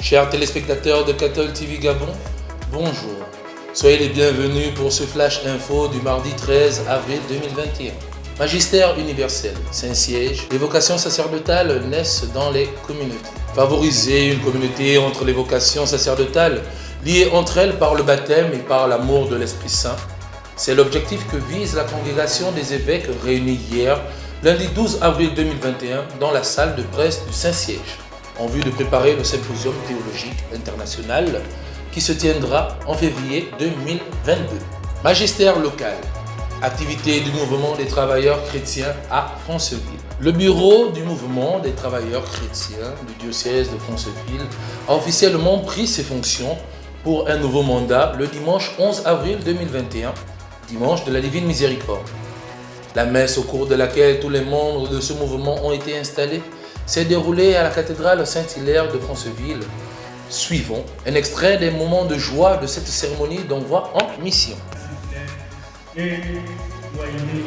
Chers téléspectateurs de Cathol TV Gabon, bonjour. Soyez les bienvenus pour ce flash info du mardi 13 avril 2021. Magistère universel, Saint-Siège, les vocations sacerdotales naissent dans les communautés. Favoriser une communauté entre les vocations sacerdotales, liées entre elles par le baptême et par l'amour de l'Esprit Saint, c'est l'objectif que vise la congrégation des évêques réunie hier, lundi 12 avril 2021, dans la salle de presse du Saint-Siège, en vue de préparer le symposium théologique international qui se tiendra en février 2022. Magistère local. Activité du mouvement des travailleurs chrétiens à Franceville. Le bureau du mouvement des travailleurs chrétiens du diocèse de Franceville a officiellement pris ses fonctions pour un nouveau mandat le dimanche 11 avril 2021, dimanche de la Divine Miséricorde. La messe au cours de laquelle tous les membres de ce mouvement ont été installés s'est déroulée à la cathédrale Saint-Hilaire de Franceville. Suivons un extrait des moments de joie de cette cérémonie d'envoi en mission. Et loyauté.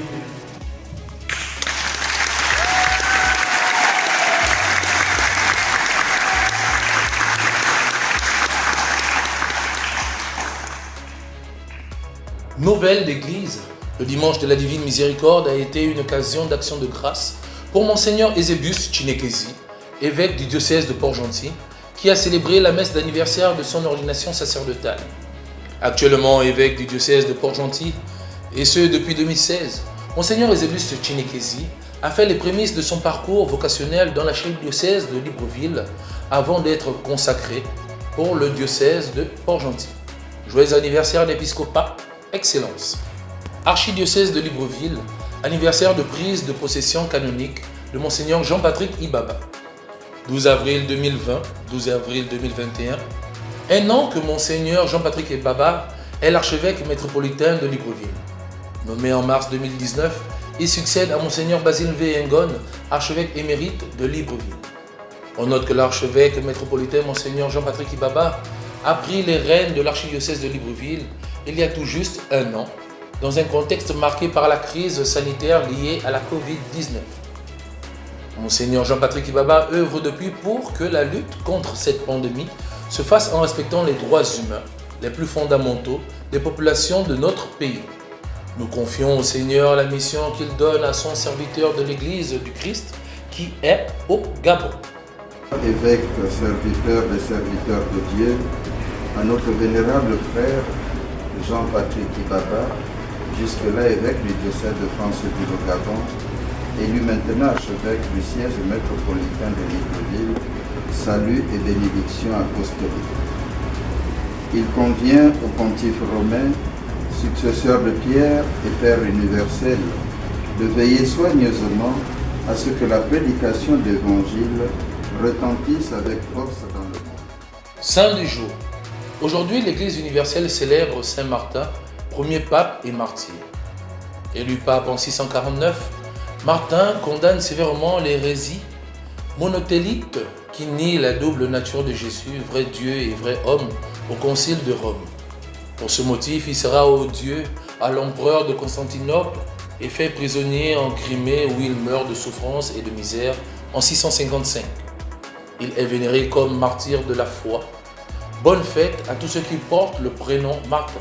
Nouvelle d'église. Le dimanche de la Divine Miséricorde a été une occasion d'action de grâce pour Monseigneur Eusebius Chinekezi, évêque du diocèse de Port-Gentil, qui a célébré la messe d'anniversaire de son ordination sacerdotale. Actuellement évêque du diocèse de Port-Gentil, et ce depuis 2016, Monseigneur Eusebius Chinekezi a fait les prémices de son parcours vocationnel dans l'archidiocèse de Libreville avant d'être consacré pour le diocèse de Port-Gentil. Joyeux anniversaire d'épiscopat, Excellence. Archidiocèse de Libreville, anniversaire de prise de possession canonique de Monseigneur Jean-Patrick Ibaba. 12 avril 2020, 12 avril 2021, un an que Monseigneur Jean-Patrick Ibaba est l'archevêque métropolitain de Libreville. Nommé en mars 2019, il succède à Monseigneur Basile V. Engon, archevêque émérite de Libreville. On note que l'archevêque métropolitain Monseigneur Jean-Patrick Ibaba a pris les rênes de l'archidiocèse de Libreville il y a tout juste un an, dans un contexte marqué par la crise sanitaire liée à la Covid-19. Monseigneur Jean-Patrick Ibaba œuvre depuis pour que la lutte contre cette pandémie se fasse en respectant les droits humains les plus fondamentaux des populations de notre pays. Nous confions au Seigneur la mission qu'il donne à son serviteur de l'Église du Christ qui est au Gabon. Évêque, serviteur des serviteurs de Dieu, à notre vénérable frère Jean-Patrick Ibaba, jusque-là évêque du diocèse de Franceville au Gabon, élu maintenant archevêque du siège métropolitain de Libreville, salut et bénédiction apostolique. Il convient au pontife romain, successeur de Pierre et Père universel, de veiller soigneusement à ce que la prédication de l'Évangile retentisse avec force dans le monde. Saint du jour. Aujourd'hui, l'Église universelle célèbre Saint Martin, premier pape et martyr. Élu pape en 649, Martin condamne sévèrement l'hérésie monothélique qui nie la double nature de Jésus, vrai Dieu et vrai homme, au Concile de Rome. Pour ce motif, il sera odieux à l'empereur de Constantinople et fait prisonnier en Crimée où il meurt de souffrance et de misère en 655. Il est vénéré comme martyr de la foi. Bonne fête à tous ceux qui portent le prénom Martin.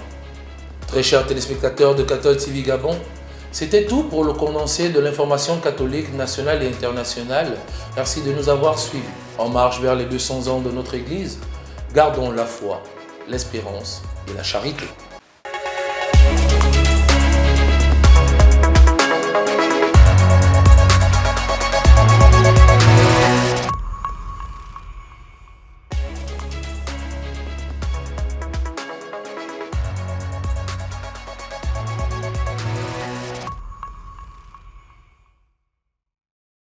Très chers téléspectateurs de Cathol TV Gabon, c'était tout pour le condensé de l'information catholique nationale et internationale. Merci de nous avoir suivis. En marche vers les 200 ans de notre Église, gardons la foi, l'espérance et la charité.